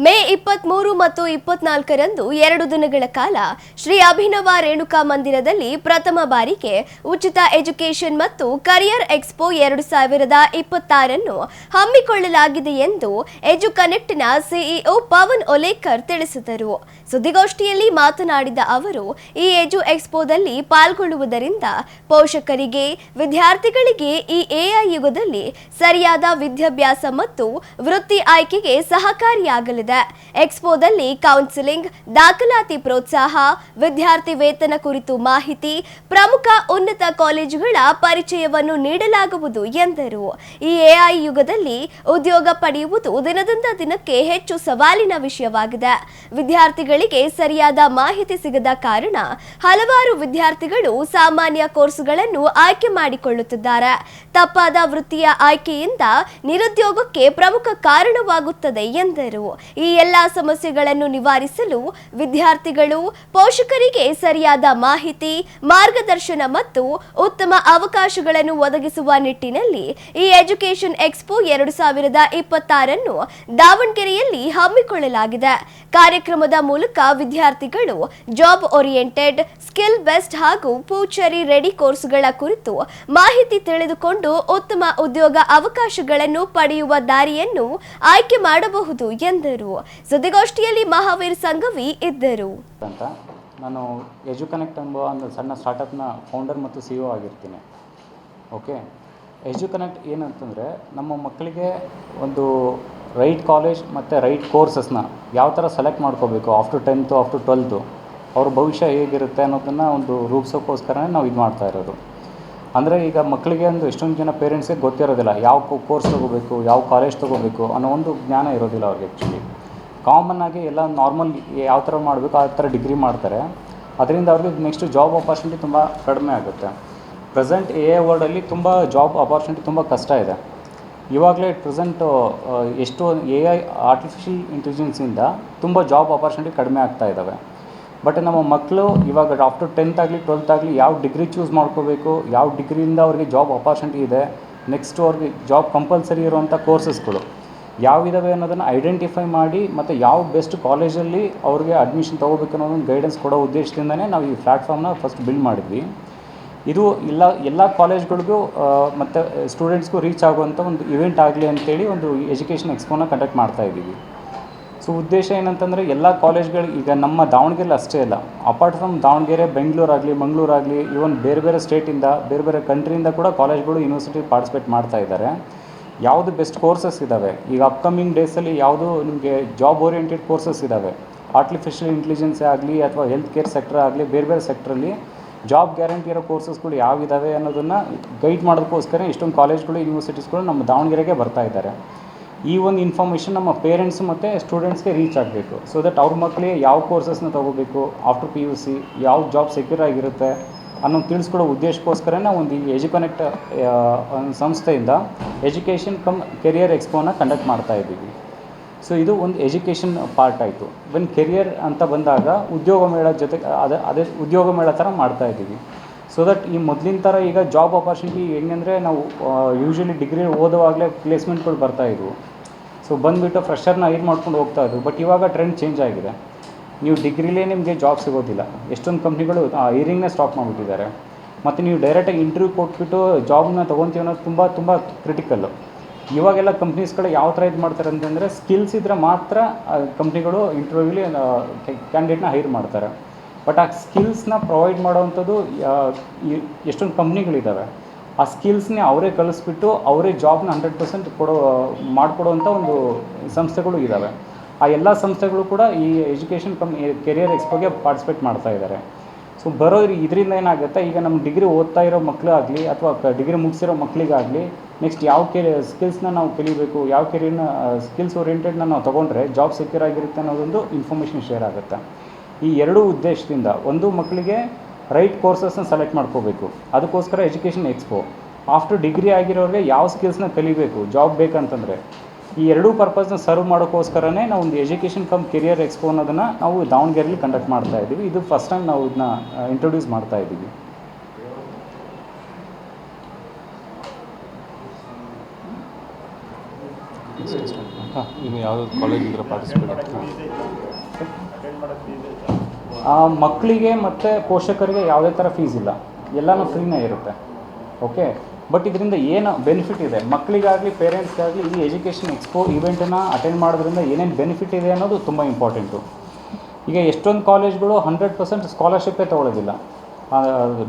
ಮೇ 23 ಮತ್ತು 24ರಂದು 2 ದಿನಗಳ ಕಾಲ ಶ್ರೀ ಅಭಿನವ ರೇಣುಕಾ ಮಂದಿರದಲ್ಲಿ ಪ್ರಥಮ ಬಾರಿಗೆ ಉಚಿತ ಎಜುಕೇಷನ್ ಮತ್ತು ಕರಿಯರ್ ಎಕ್ಸ್ಪೋ 2026 ಹಮ್ಮಿಕೊಳ್ಳಲಾಗಿದೆ ಎಂದು ಎಜುಕನೆಕ್ಟ್ನ ಸಿಇಒ ಪವನ್ ಒಲೇಕರ್ ತಿಳಿಸಿದರು. ಸುದ್ದಿಗೋಷ್ಠಿಯಲ್ಲಿ ಮಾತನಾಡಿದ ಅವರು, ಈ ಎಜು ಎಕ್ಸ್ಪೋದಲ್ಲಿ ಪಾಲ್ಗೊಳ್ಳುವುದರಿಂದ ಪೋಷಕರಿಗೆ, ವಿದ್ಯಾರ್ಥಿಗಳಿಗೆ ಈ ಎಐ ಯುಗದಲ್ಲಿ ಸರಿಯಾದ ವಿದ್ಯಾಭ್ಯಾಸ ಮತ್ತು ವೃತ್ತಿ ಆಯ್ಕೆಗೆ ಸಹಕಾರಿಯಾಗಲಿದೆ. ಎಕ್ಸ್ಪೋದಲ್ಲಿ ಕೌನ್ಸಿಲಿಂಗ್, ದಾಖಲಾತಿ ಪ್ರೋತ್ಸಾಹ, ವಿದ್ಯಾರ್ಥಿ ವೇತನ ಕುರಿತು ಮಾಹಿತಿ, ಪ್ರಮುಖ ಉನ್ನತ ಕಾಲೇಜುಗಳ ಪರಿಚಯವನ್ನು ನೀಡಲಾಗುವುದು ಎಂದರು. ಈ ಎಐ ಯುಗದಲ್ಲಿ ಉದ್ಯೋಗ ಪಡೆಯುವುದು ದಿನದಿಂದ ದಿನಕ್ಕೆ ಹೆಚ್ಚು ಸವಾಲಿನ ವಿಷಯವಾಗಿದೆ. ವಿದ್ಯಾರ್ಥಿಗಳಿಗೆ ಸರಿಯಾದ ಮಾಹಿತಿ ಸಿಗದ ಕಾರಣ ಹಲವಾರು ವಿದ್ಯಾರ್ಥಿಗಳು ಸಾಮಾನ್ಯ ಕೋರ್ಸ್ಗಳನ್ನು ಆಯ್ಕೆ ಮಾಡಿಕೊಳ್ಳುತ್ತಿದ್ದಾರೆ. ತಪ್ಪಾದ ವೃತ್ತಿಯ ಆಯ್ಕೆಯಿಂದ ನಿರುದ್ಯೋಗಕ್ಕೆ ಪ್ರಮುಖ ಕಾರಣವಾಗುತ್ತದೆ ಎಂದರು. ಈ ಎಲ್ಲಾ ಸಮಸ್ಯೆಗಳನ್ನು ನಿವಾರಿಸಲು ವಿದ್ಯಾರ್ಥಿಗಳು, ಪೋಷಕರಿಗೆ ಸರಿಯಾದ ಮಾಹಿತಿ, ಮಾರ್ಗದರ್ಶನ ಮತ್ತು ಉತ್ತಮ ಅವಕಾಶಗಳನ್ನು ಒದಗಿಸುವ ನಿಟ್ಟಿನಲ್ಲಿ ಈ ಎಜುಕೇಷನ್ ಎಕ್ಸ್ಪೋ 2026 ದಾವಣಗೆರೆಯಲ್ಲಿ ಹಮ್ಮಿಕೊಳ್ಳಲಾಗಿದೆ. ಕಾರ್ಯಕ್ರಮದ ಮೂಲಕ ವಿದ್ಯಾರ್ಥಿಗಳು ಜಾಬ್ ಓರಿಯೆಂಟೆಡ್, ಸ್ಕಿಲ್ ಬೆಸ್ಟ್ ಹಾಗೂ ಫ್ಯೂಚರ್ ರೆಡಿ ಕೋರ್ಸ್ಗಳ ಕುರಿತು ಮಾಹಿತಿ ತಿಳಿದುಕೊಂಡು ಉತ್ತಮ ಉದ್ಯೋಗ ಅವಕಾಶಗಳನ್ನು ಪಡೆಯುವ ದಾರಿಯನ್ನು ಆಯ್ಕೆ ಮಾಡಬಹುದು ಎಂದರು. ಸುದ್ದಿಗೋಷ್ಠಿಯಲ್ಲಿ ಮಹಾವೀರ್ ಸಂಘವಿ ಇದ್ದರು. ನಾನು ಎಜುಕನೆಕ್ಟ್ ಎಂಬ ಒಂದು ಸಣ್ಣ ಸ್ಟಾರ್ಟಪ್ನ ಫೌಂಡರ್ ಮತ್ತು ಸಿಇಒ ಆಗಿರ್ತೀನಿ. ಓಕೆ, ಎಜುಕನೆಕ್ಟ್ ಏನಂತಂದರೆ ನಮ್ಮ ಮಕ್ಕಳಿಗೆ ಒಂದು ರೈಟ್ ಕಾಲೇಜ್ ಮತ್ತು ರೈಟ್ ಕೋರ್ಸಸ್ನ ಯಾವ ಥರ ಸೆಲೆಕ್ಟ್ ಮಾಡ್ಕೋಬೇಕು ಆಫ್ಟರ್ 10th ಆಫ್ಟರ್ 12th ಅವ್ರ ಭವಿಷ್ಯ ಹೇಗಿರುತ್ತೆ ಅನ್ನೋದನ್ನು ಒಂದು ರೂಪಿಸೋಕ್ಕೋಸ್ಕರನೇ ನಾವು ಇದು ಮಾಡ್ತಾ ಇರೋದು. ಅಂದರೆ ಈಗ ಮಕ್ಕಳಿಗೆ ಒಂದು ಎಷ್ಟೊಂದು ಜನ ಪೇರೆಂಟ್ಸ್ಗೆ ಗೊತ್ತಿರೋದಿಲ್ಲ ಯಾವ ಕೋರ್ಸ್ ತೊಗೋಬೇಕು, ಯಾವ ಕಾಲೇಜ್ ತೊಗೋಬೇಕು ಅನ್ನೋ ಒಂದು ಜ್ಞಾನ ಇರೋದಿಲ್ಲ ಅವ್ರಿಗೆ. ಆ್ಯಕ್ಚುಲಿ ಕಾಮನ್ ಆಗಿ ಎಲ್ಲ ನಾರ್ಮಲ್ ಯಾವ ಥರ ಮಾಡಬೇಕು ಆ ಥರ ಡಿಗ್ರಿ ಮಾಡ್ತಾರೆ. ಅದರಿಂದ ಅವ್ರಿಗೆ ನೆಕ್ಸ್ಟ್ ಜಾಬ್ ಆಪರ್ಚುನಿಟಿ ತುಂಬ ಕಡಿಮೆ ಆಗುತ್ತೆ. ಪ್ರೆಸೆಂಟ್ ಎ ವರ್ಲ್ಡಲ್ಲಿ ತುಂಬ ಜಾಬ್ ಆಪರ್ಚುನಿಟಿ ತುಂಬ ಕಷ್ಟ ಇದೆ. ಇವಾಗಲೇ ಪ್ರೆಸೆಂಟು ಎಷ್ಟು AI ಆರ್ಟಿಫಿಷಿಯಲ್ ಇಂಟೆಲಿಜೆನ್ಸಿಂದ ತುಂಬ ಜಾಬ್ ಆಪರ್ಚುನಿಟಿ ಕಡಿಮೆ ಆಗ್ತಾ ಇದ್ದಾವೆ. ಬಟ್ ನಮ್ಮ ಮಕ್ಕಳು ಇವಾಗ ಆಫ್ಟರ್ 10th ಆಗಲಿ 12th ಆಗಲಿ ಯಾವ ಡಿಗ್ರಿ ಚೂಸ್ ಮಾಡ್ಕೋಬೇಕು, ಯಾವ ಡಿಗ್ರಿಯಿಂದ ಅವ್ರಿಗೆ ಜಾಬ್ ಆಪರ್ಚುನಿಟಿ ಇದೆ, ನೆಕ್ಸ್ಟು ಅವ್ರಿಗೆ ಜಾಬ್ ಕಂಪಲ್ಸರಿ ಇರುವಂಥ ಕೋರ್ಸಸ್ಗಳು ಯಾವಿದಾವೆ ಅನ್ನೋದನ್ನು ಐಡೆಂಟಿಫೈ ಮಾಡಿ ಮತ್ತು ಯಾವ ಬೆಸ್ಟ್ ಕಾಲೇಜಲ್ಲಿ ಅವ್ರಿಗೆ ಅಡ್ಮಿಷನ್ ತೊಗೋಬೇಕು ಅನ್ನೋದೊಂದು ಗೈಡೆನ್ಸ್ ಕೊಡೋ ಉದ್ದೇಶದಿಂದನೇ ನಾವು ಈ ಪ್ಲ್ಯಾಟ್ಫಾರ್ಮ್ನ ಫಸ್ಟ್ ಬಿಲ್ಡ್ ಮಾಡಿದ್ವಿ. ಇದು ಎಲ್ಲ ಕಾಲೇಜ್ಗಳಿಗೂ ಮತ್ತು ಸ್ಟೂಡೆಂಟ್ಸ್ಗೂ ರೀಚ್ ಆಗುವಂಥ ಒಂದು ಇವೆಂಟ್ ಆಗಲಿ ಅಂತೇಳಿ ಒಂದು ಎಜುಕೇಷನ್ ಎಕ್ಸ್ಪೋನ ಕಂಡಕ್ಟ್ ಮಾಡ್ತಾಯಿದ್ದೀವಿ. ಸೊ ಉದ್ದೇಶ ಏನಂತಂದರೆ ಎಲ್ಲ ಕಾಲೇಜ್ಗಳು ಈಗ ನಮ್ಮ ದಾವಣಗೆರೆ ಅಷ್ಟೇ ಇಲ್ಲ, ಅಪಾರ್ಟ್ ಫ್ರಮ್ ದಾವಣಗೆರೆ, ಬೆಂಗಳೂರಾಗಲಿ, ಮಂಗಳೂರಾಗಲಿ, ಈವನ್ ಬೇರೆ ಬೇರೆ ಸ್ಟೇಟಿಂದ, ಬೇರೆ ಬೇರೆ ಕಂಟ್ರಿಯಿಂದ ಕೂಡ ಕಾಲೇಜ್ಗಳು ಯೂನಿವರ್ಸಿಟಿ ಪಾರ್ಟಿಸಿಪೇಟ್ ಮಾಡ್ತಾ ಇದ್ದಾರೆ. ಯಾವುದು ಬೆಸ್ಟ್ ಕೋರ್ಸಸ್ ಇದ್ದಾವೆ, ಈಗ ಅಪ್ಕಮಿಂಗ್ ಡೇಸಲ್ಲಿ ಯಾವುದು ನಿಮಗೆ ಜಾಬ್ ಓರಿಯೆಂಟೆಡ್ ಕೋರ್ಸಸ್ ಇದ್ದಾವೆ, ಆರ್ಟಿಫಿಷಿಯಲ್ ಇಂಟೆಲಿಜೆನ್ಸೇ ಆಗಲಿ ಅಥವಾ ಹೆಲ್ತ್ ಕೇರ್ ಸೆಕ್ಟರ್ ಆಗಲಿ, ಬೇರೆ ಬೇರೆ ಸೆಕ್ಟ್ರಲ್ಲಿ ಜಾಬ್ ಗ್ಯಾರಂಟಿ ಇರೋ ಕೋರ್ಸಸ್ಗಳು ಯಾವಿದ್ದಾವೆ ಅನ್ನೋದನ್ನು ಗೈಡ್ ಮಾಡೋದಕ್ಕೋಸ್ಕರ ಇಷ್ಟೊಂದು ಕಾಲೇಜ್ಗಳು, ಯೂನಿವರ್ಸಿಟೀಸ್ಗಳು ನಮ್ಮ ದಾವಣಗೆರೆಗೆ ಬರ್ತಾ ಇದ್ದಾರೆ. ಈ ಒಂದು ಇನ್ಫಾರ್ಮೇಷನ್ ನಮ್ಮ ಪೇರೆಂಟ್ಸ್ ಮತ್ತು ಸ್ಟೂಡೆಂಟ್ಸ್ಗೆ ರೀಚ್ ಆಗಬೇಕು. ಸೊ ದಟ್ ಅವ್ರ ಮಕ್ಕಳಿಗೆ ಯಾವ ಕೋರ್ಸಸ್ನ ತೊಗೋಬೇಕು, ಆಫ್ಟರ್ PUC ಯಾವ ಜಾಬ್ ಸೆಕ್ಯೂರ್ ಆಗಿರುತ್ತೆ ಅನ್ನೋದು ತಿಳಿಸ್ಕೊಡೋ ಉದ್ದೇಶಕ್ಕೋಸ್ಕರನೇ ಒಂದು ಈ ಎಜುಕನೆಕ್ಟ್ ಸಂಸ್ಥೆಯಿಂದ ಎಜುಕೇಷನ್ ಕಮ್ ಕೆರಿಯರ್ ಎಕ್ಸ್ಪೋನ ಕಂಡಕ್ಟ್ ಮಾಡ್ತಾ ಇದ್ದೀವಿ. ಸೊ ಇದು ಒಂದು ಎಜುಕೇಷನ್ ಪಾರ್ಟ್ ಆಯಿತು. ಒಂದು ಕೆರಿಯರ್ ಅಂತ ಬಂದಾಗ ಉದ್ಯೋಗ ಮೇಳ ಜೊತೆಗೆ ಅದೇ ಉದ್ಯೋಗ ಮೇಳ ಥರ ಮಾಡ್ತಾ ಇದ್ದೀವಿ. ಸೊ ದಟ್ ಈ ಮೊದಲಿನ ಥರ ಈಗ ಜಾಬ್ ಆಪರ್ಚುನಿಟಿ ಹೆಂಗಂದರೆ ನಾವು ಯೂಶ್ವಲಿ ಡಿಗ್ರಿ ಓದುವಾಗಲೇ ಪ್ಲೇಸ್ಮೆಂಟ್ಗಳು ಬರ್ತಾಯಿದ್ವು. ಸೊ ಬಂದುಬಿಟ್ಟು ಫ್ರೆಷರ್ನ ಹೈರ್ ಮಾಡ್ಕೊಂಡು ಹೋಗ್ತಾಯಿದ್ವು. ಬಟ್ ಇವಾಗ ಟ್ರೆಂಡ್ ಚೇಂಜ್ ಆಗಿದೆ. ನೀವು ಡಿಗ್ರಿಲೇ ನಿಮಗೆ ಜಾಬ್ ಸಿಗೋದಿಲ್ಲ. ಎಷ್ಟೊಂದು ಕಂಪ್ನಿಗಳು ಹೈರಿಂಗ್ನೇ ಸ್ಟಾಪ್ ಮಾಡಿಬಿಟ್ಟಿದ್ದಾರೆ. ಮತ್ತು ನೀವು ಡೈರೆಕ್ಟಾಗಿ ಇಂಟರ್ವ್ಯೂ ಕೊಟ್ಬಿಟ್ಟು ಜಾಬ್ನ ತೊಗೊತೀವಿ ಅನ್ನೋದು ತುಂಬ ಕ್ರಿಟಿಕಲ್ಲು. ಇವಾಗೆಲ್ಲ ಕಂಪ್ನೀಸ್ಗಳು ಯಾವ ಥರ ಇದು ಮಾಡ್ತಾರೆ ಅಂತಂದರೆ ಸ್ಕಿಲ್ಸ್ ಇದ್ದರೆ ಮಾತ್ರ ಕಂಪ್ನಿಗಳು ಇಂಟರ್ವ್ಯೂಲಿ ಕ್ಯಾಂಡಿಡೇಟ್ನ ಹೈರ್ ಮಾಡ್ತಾರೆ. ಬಟ್ ಆ ಸ್ಕಿಲ್ಸ್ನ ಪ್ರೊವೈಡ್ ಮಾಡೋವಂಥದ್ದು ಎಷ್ಟೊಂದು ಕಂಪ್ನಿಗಳಿದ್ದಾವೆ. ಆ ಸ್ಕಿಲ್ಸ್ನೇ ಅವರೇ ಕಲಿಸ್ಬಿಟ್ಟು ಅವರೇ ಜಾಬ್ನ 100% ಮಾಡಿಕೊಡುವಂಥ ಒಂದು ಸಂಸ್ಥೆಗಳು ಇದ್ದಾವೆ. ಆ ಎಲ್ಲ ಸಂಸ್ಥೆಗಳು ಕೂಡ ಈ ಎಜುಕೇಷನ್ ಕೆರಿಯರ್ ಎಕ್ಸ್ಪೋಗೆ ಪಾರ್ಟಿಸಿಪೇಟ್ ಮಾಡ್ತಾ ಇದ್ದಾರೆ. ಸೊ ಇದರಿಂದ ಏನಾಗುತ್ತೆ, ಈಗ ನಮ್ಮ ಡಿಗ್ರಿ ಓದ್ತಾ ಇರೋ ಮಕ್ಕಳಾಗಲಿ ಅಥವಾ ಡಿಗ್ರಿ ಮುಗಿಸಿರೋ ಮಕ್ಕಳಿಗಾಗಲಿ ನೆಕ್ಸ್ಟ್ ಯಾವ ಸ್ಕಿಲ್ಸ್ನ ನಾವು ಕಲಿಬೇಕು, ಯಾವ ಕೆರಿಯರ್ನ ಸ್ಕಿಲ್ಸ್ ಓರಿಯೆಂಟೆಡ್ನ ನಾವು ತೊಗೊಂಡ್ರೆ ಜಾಬ್ ಸೆಕ್ಯೂರ್ ಆಗಿರುತ್ತೆ ಅನ್ನೋದೊಂದು ಇನ್ಫಾರ್ಮೇಷನ್ ಶೇರ್ ಆಗುತ್ತೆ. ಈ ಎರಡೂ ಉದ್ದೇಶದಿಂದ ಒಂದು ಮಕ್ಕಳಿಗೆ ರೈಟ್ ಕೋರ್ಸಸ್ನ ಸೆಲೆಕ್ಟ್ ಮಾಡ್ಕೋಬೇಕು, ಅದಕ್ಕೋಸ್ಕರ ಎಜುಕೇಷನ್ ಎಕ್ಸ್ಪೋ. ಆಫ್ಟರ್ ಡಿಗ್ರಿ ಆಗಿರೋರಿಗೆ ಯಾವ ಸ್ಕಿಲ್ಸ್ನ ಕಲಿಬೇಕು ಜಾಬ್ ಬೇಕಂತಂದರೆ ಈ ಎರಡೂ ಪರ್ಪಸ್ನ ಸರ್ವ್ ಮಾಡೋಕ್ಕೋಸ್ಕರನೇ ನಾವು ಒಂದು ಎಜುಕೇಷನ್ ಕಮ್ ಕೆರಿಯರ್ ಎಕ್ಸ್ಪೋ ಅನ್ನೋದನ್ನು ನಾವು ದಾವಣಗೆರೆಯಲ್ಲಿ ಕಂಡಕ್ಟ್ ಮಾಡ್ತಾ ಇದ್ದೀವಿ. ಇದು ಫಸ್ಟ್ ಟೈಮ್ ನಾವು ಇದನ್ನ ಇಂಟ್ರೊಡ್ಯೂಸ್ ಮಾಡ್ತಾ ಇದ್ದೀವಿ. Next. ಇನ್ನು ಯಾವುದಾದ್ರು ಕಾಲೇಜ್ ಇದ್ರೆ ಪಾರ್ಟಿಸಿಪೇಟ್ ಮಕ್ಕಳಿಗೆ ಮತ್ತು ಪೋಷಕರಿಗೆ ಯಾವುದೇ ಥರ ಫೀಸ್ ಇಲ್ಲ, ಎಲ್ಲನೂ ಫ್ರೀನೇ ಇರುತ್ತೆ. ಓಕೆ, ಬಟ್ ಇದರಿಂದ ಏನು ಬೆನಿಫಿಟ್ ಇದೆ ಮಕ್ಕಳಿಗಾಗಲಿ ಪೇರೆಂಟ್ಸ್ಗಾಗಲಿ ಈ ಎಜುಕೇಷನ್ ಎಕ್ಸ್ಪೋ ಇವೆಂಟನ್ನು ಅಟೆಂಡ್ ಮಾಡೋದ್ರಿಂದ ಏನೇನು ಬೆನಿಫಿಟ್ ಇದೆ ಅನ್ನೋದು ತುಂಬ ಇಂಪಾರ್ಟೆಂಟು. ಈಗ ಎಷ್ಟೊಂದು ಕಾಲೇಜ್ಗಳು 100% ಸ್ಕಾಲರ್ಶಿಪ್ಪೇ ತೊಗೊಳ್ಳೋದಿಲ್ಲ,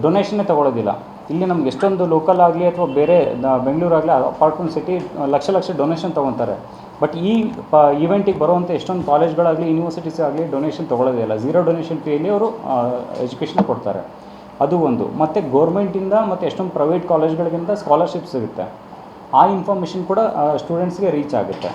ಡೊನೇಷನ್ನೇ ತೊಗೊಳ್ಳೋದಿಲ್ಲ. ಇಲ್ಲಿ ನಮ್ಗೆ ಎಷ್ಟೊಂದು ಲೋಕಲ್ ಆಗಲಿ ಅಥವಾ ಬೇರೆ ಬೆಂಗಳೂರಾಗಲಿ ಅಪಾರ್ಟ್ಮೆಂಟ್ ಸಿಟಿ ಲಕ್ಷ ಡೊನೇಷನ್ ತೊಗೊತಾರೆ. ಬಟ್ ಈ ಇವೆಂಟಿಗೆ ಬರುವಂಥ ಎಷ್ಟೊಂದು ಕಾಲೇಜ್ಗಳಾಗಲಿ ಯೂನಿವರ್ಸಿಟೀಸ್ ಆಗಲಿ ಡೊನೇಷನ್ ತೊಗೊಳ್ಳೋದೇ ಇಲ್ಲ. 0 ಡೊನೇಷನ್ ಫೀಯಲ್ಲಿ ಅವರು ಎಜುಕೇಷನ್ ಕೊಡ್ತಾರೆ. ಅದು ಒಂದು. ಮತ್ತು ಗೋರ್ಮೆಂಟಿಂದ ಮತ್ತು ಎಷ್ಟೊಂದು ಪ್ರೈವೇಟ್ ಕಾಲೇಜ್ಗಳಿಗಿಂತ ಸ್ಕಾಲರ್ಶಿಪ್ ಸಿಗುತ್ತೆ. ಆ ಇನ್ಫಾರ್ಮೇಷನ್ ಕೂಡ ಸ್ಟೂಡೆಂಟ್ಸ್ಗೆ ರೀಚ್ ಆಗುತ್ತೆ.